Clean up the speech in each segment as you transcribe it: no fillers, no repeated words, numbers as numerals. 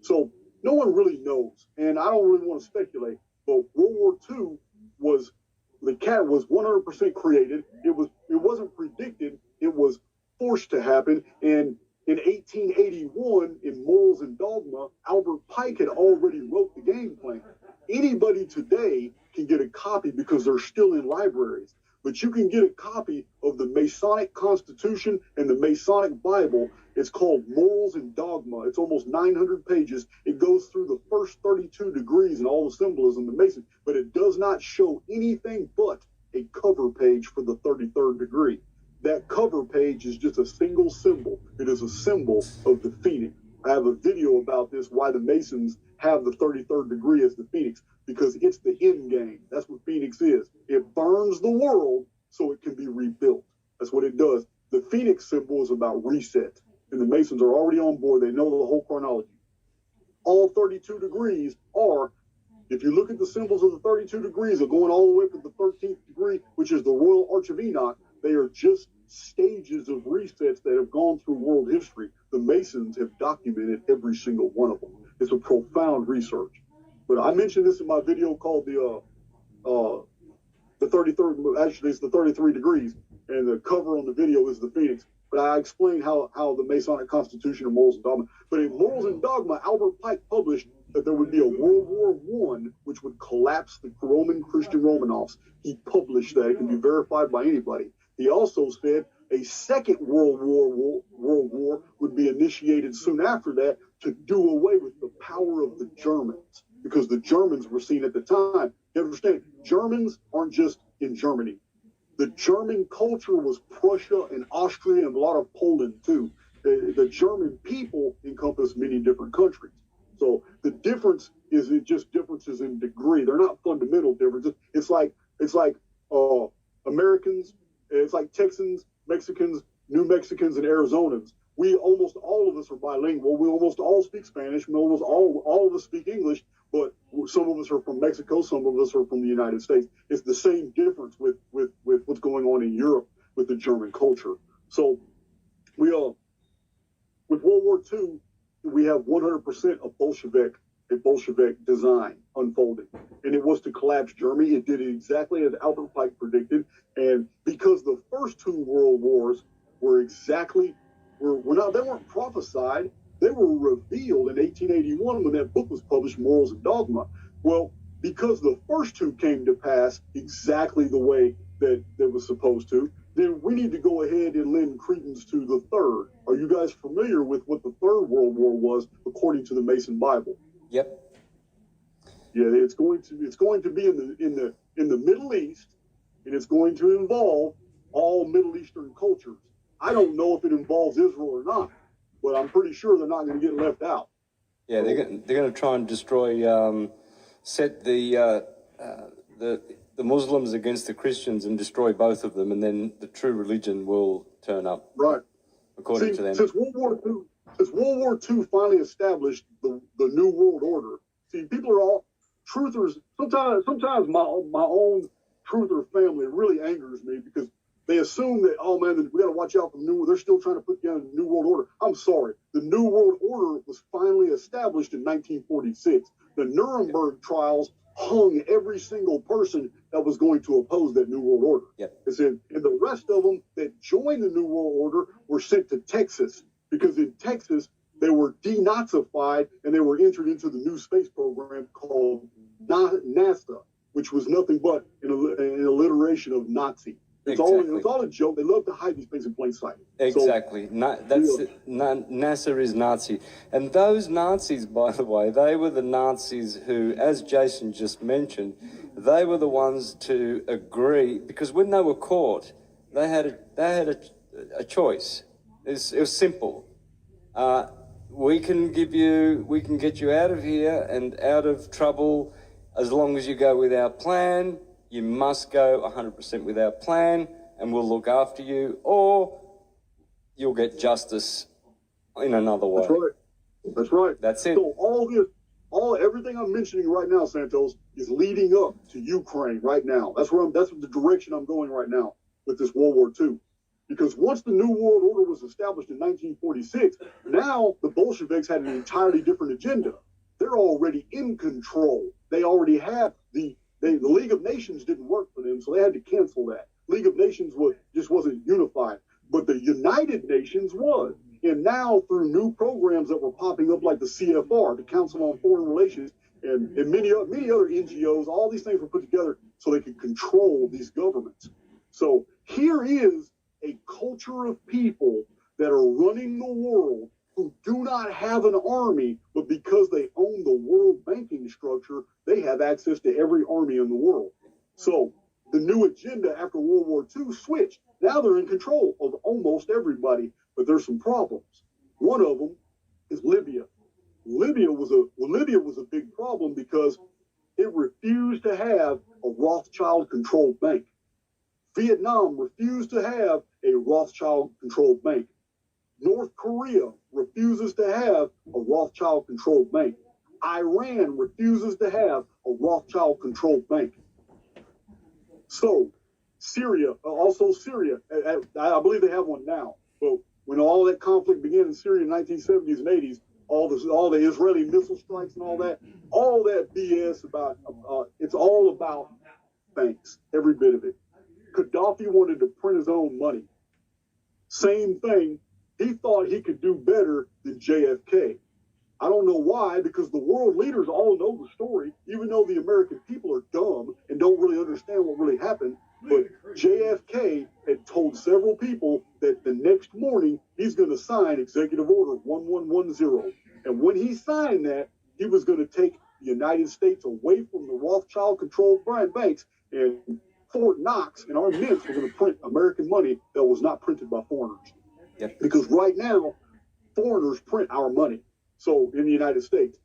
So no one really knows, and I don't really want to speculate. But World War II was the cat was 100% created. It wasn't predicted. It was forced to happen. And in 1881, in Morals and Dogma, Albert Pike had already wrote the game plan. Anybody today can get a copy because they're still in libraries. But you can get a copy of the Masonic Constitution and the Masonic Bible. It's called Morals and Dogma. It's almost 900 pages. It goes through the first 32 degrees and all the symbolism of Mason, but it does not show anything but a cover page for the 33rd degree. That cover page is just a single symbol. It is a symbol of the Phoenix. I have a video about this, why the Masons have the 33rd degree as the Phoenix, because it's the end game. That's what Phoenix is. It burns the world so it can be rebuilt. That's what it does. The Phoenix symbol is about reset, and the Masons are already on board. They know the whole chronology. All 32 degrees are, if you look at the symbols of the 32 degrees, are going all the way up to the 13th degree, which is the Royal Arch of Enoch. They are just stages of resets that have gone through world history. The Masons have documented every single one of them. It's a profound research. But I mentioned this in my video called the 33rd, actually it's the 33 degrees, and the cover on the video is the Phoenix. But I explained how the Masonic Constitution and Morals and Dogma. But in Morals and Dogma, Albert Pike published that there would be a World War I, which would collapse the Roman Christian Romanovs. He published that. It can be verified by anybody. He also said a second World War would be initiated soon after that to do away with the power of the Germans, because the Germans were seen at the time. You understand, Germans aren't just in Germany. The German culture was Prussia and Austria and a lot of Poland too. The German people encompass many different countries. So the difference is just differences in degree. They're not fundamental differences. It's like Americans. It's like Texans, Mexicans, New Mexicans, and Arizonans. We almost all of us are bilingual. We almost all speak Spanish. We almost all of us speak English, but some of us are from Mexico. Some of us are from the United States. It's the same difference with what's going on in Europe with the German culture. So we with World War II, we have 100% a Bolshevik design unfolding. And it was to collapse Germany. It did it exactly as Albert Pike predicted. And because the first two world wars were they weren't prophesied, they were revealed in 1881 when that book was published, Morals and Dogma. Well, because the first two came to pass exactly the way that was supposed to, then we need to go ahead and lend credence to the third. Are you guys familiar with what the Third World War was according to the Mason Bible? Yep. Yeah, it's going to be in the Middle East, and it's going to involve all Middle Eastern cultures. I don't know if it involves Israel or not, but I'm pretty sure they're not going to get left out. Yeah, they're going to try and destroy, set the Muslims against the Christians and destroy both of them, and then the true religion will turn up. Right. According to them. Since World War II finally established the New World Order. See, people are all truthers. Sometimes my own truther family really angers me because they assume that, oh man, we got to watch out for the New. They're still trying to put down the New World Order. I'm sorry. The New World Order was finally established in 1946. The Nuremberg trials hung every single person that was going to oppose that New World Order. Yep. And the rest of them that joined the New World Order were sent to Texas, because in Texas they were denazified and they were entered into the new space program called NASA, which was nothing but an alliteration of Nazi. It's all a joke. They love to hide these things in plain sight. Exactly. NASA is Nazi. And those Nazis, by the way, they were the Nazis who, as Jason just mentioned, they were the ones to agree, because when they were caught, they had a choice. It was simple. We can get you out of here and out of trouble as long as you go with our plan. You must go 100% with our plan, and we'll look after you, or you'll get justice in another way. That's right. That's right. That's it. So everything I'm mentioning right now, Santos, is leading up to Ukraine right now. That's the direction I'm going right now with this World War II. Because once the New World Order was established in 1946, now the Bolsheviks had an entirely different agenda. They're already in control. They already have the League of Nations didn't work for them, so they had to cancel that. League of Nations just wasn't unified, but the United Nations was. And now through new programs that were popping up like the CFR, the Council on Foreign Relations, and many other NGOs, all these things were put together so they could control these governments. So here is a culture of people that are running the world who do not have an army, but because they own the world banking structure, they have access to every army in the world. So the new agenda after World War II switched. Now they're in control of almost everybody, but there's some problems. One of them is Libya. Libya was a big problem because it refused to have a Rothschild-controlled bank. Vietnam refused to have a Rothschild-controlled bank. North Korea refuses to have a Rothschild-controlled bank. Iran refuses to have a Rothschild-controlled bank. So Syria, I believe they have one now. But when all that conflict began in Syria in the 1970s and 80s, all the Israeli missile strikes and all that BS about, it's all about banks, every bit of it. Gaddafi wanted to print his own money. Same thing. He thought he could do better than JFK. I don't know why, because the world leaders all know the story, even though the American people are dumb and don't really understand what really happened. But JFK had told several people that the next morning he's going to sign Executive Order 1110. And when he signed that, he was going to take the United States away from the Rothschild-controlled banks, and Fort Knox and our mints were going to print American money that was not printed by foreigners. Yep. Because right now, foreigners print our money. So in the United States,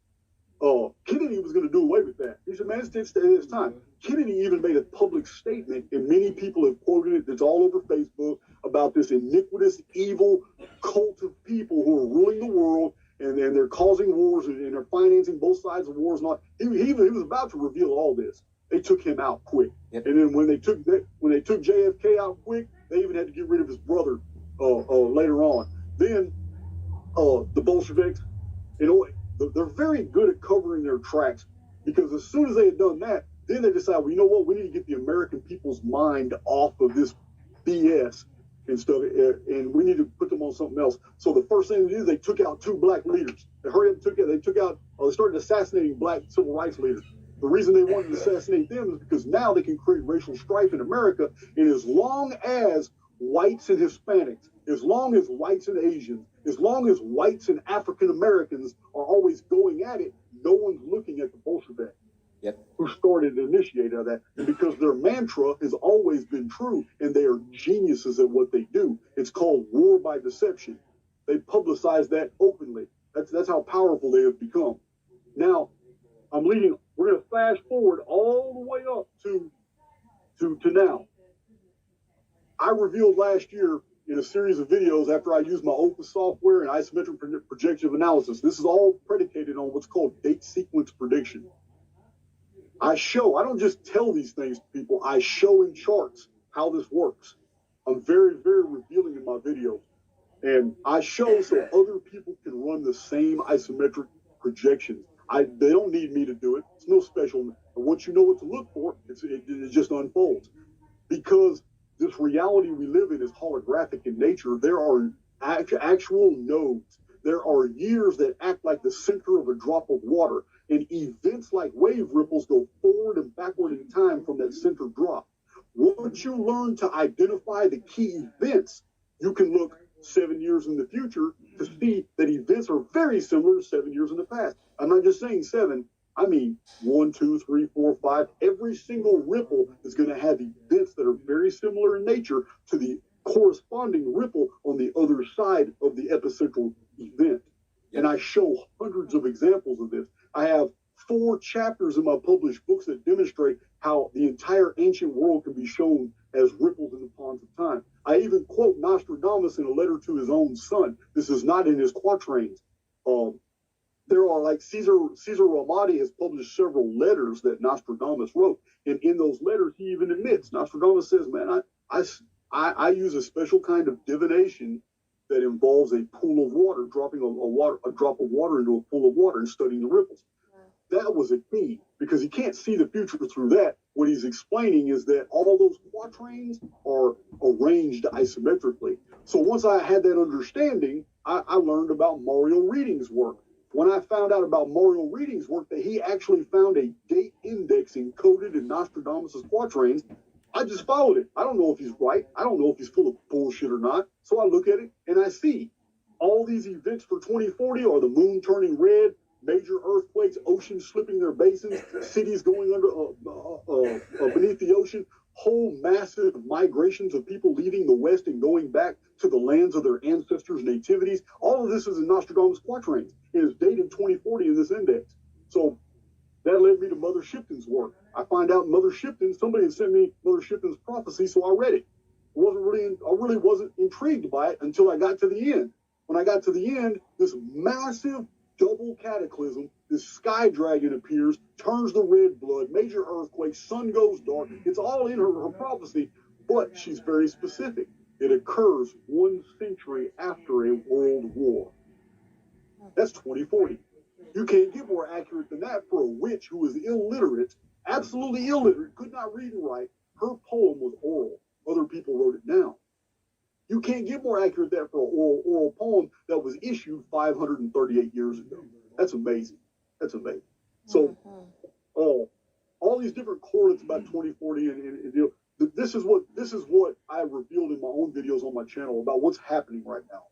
Kennedy was going to do away with that. He said, man, it's time. Kennedy even made a public statement, and many people have quoted it. It's all over Facebook about this iniquitous, evil cult of people who are ruling the world, and they're causing wars, and they're financing both sides of wars. And all. He was about to reveal all this. They took him out quick. Yep. And then when they took JFK out quick, they even had to get rid of his brother later on. Then the Bolsheviks, they're very good at covering their tracks, because as soon as they had done that, then they decided, well, you know what, we need to get the American people's mind off of this BS and stuff, and we need to put them on something else. So the first thing they did, they took out 2 black leaders. They started assassinating black civil rights leaders. The reason they wanted to assassinate them is because now they can create racial strife in America, and as long as whites and Hispanics, as long as whites and Asians, as long as whites and African Americans are always going at it, no one's looking at the Bolsheviks. Yep. Who started and initiated that. And because their mantra has always been true, and they are geniuses at what they do. It's called war by deception. They publicize that openly. That's how powerful they have become. Now, we're going to fast forward all the way up to now. I revealed last year in a series of videos, after I used my Opus software and isometric projective analysis, this is all predicated on what's called date sequence prediction. I don't just tell these things to people, I show in charts how this works. I'm very, very revealing in my videos. And I show so other people can run the same isometric projections. They don't need me to do it. It's no special. And once you know what to look for, it just unfolds. Because this reality we live in is holographic in nature. There are actual nodes. There are years that act like the center of a drop of water. And events like wave ripples go forward and backward in time from that center drop. Once you learn to identify the key events, you can look 7 years in the future to see that events are very similar to 7 years in the past. I'm not just saying 7. I mean 1, 2, 3, 4, 5. Every single ripple is going to have events that are very similar in nature to the corresponding ripple on the other side of the epicentral event. And I show hundreds of examples of this. I have 4 chapters in my published books that demonstrate how the entire ancient world can be shown as ripples in the ponds of time. I even quote Nostradamus in a letter to his own son. This is not in his quatrains. There are, like, Caesar Ramadi has published several letters that Nostradamus wrote. And in those letters, he even admits, Nostradamus says, man, I use a special kind of divination that involves a pool of water, dropping a drop of water into a pool of water and studying the ripples. That was a key because he can't see the future through that. What he's explaining is that all those quatrains are arranged isometrically. So once I had that understanding, I learned about Mario Reading's work. When I found out about Mario Reading's work, that he actually found a date index encoded in Nostradamus' quatrains, I just followed it. I don't know if he's right. I don't know if he's full of bullshit or not. So I look at it and I see all these events for 2040 are the moon turning red, major earthquakes, oceans slipping their basins, cities going under beneath the ocean, whole massive migrations of people leaving the West and going back to the lands of their ancestors' nativities. All of this is in Nostradamus' quatrains. It is dated 2040 in this index. So that led me to Mother Shipton's work. I find out Mother Shipton, somebody had sent me Mother Shipton's prophecy, so I read it. I really wasn't intrigued by it until I got to the end. When I got to the end, this massive double cataclysm, this sky dragon appears, turns the red blood, major earthquake, sun goes dark. It's all in her prophecy, but she's very specific. It occurs 1 century after a world war. That's 2040. You can't get more accurate than that for a witch who is illiterate, absolutely illiterate, could not read and write. Her poem was oral. Other people wrote it down. You can't get more accurate than that for an oral poem that was issued 538 years ago. That's amazing. That's amazing. So, all these different coordinates about 2040, and you know, this is what I revealed in my own videos on my channel about what's happening right now.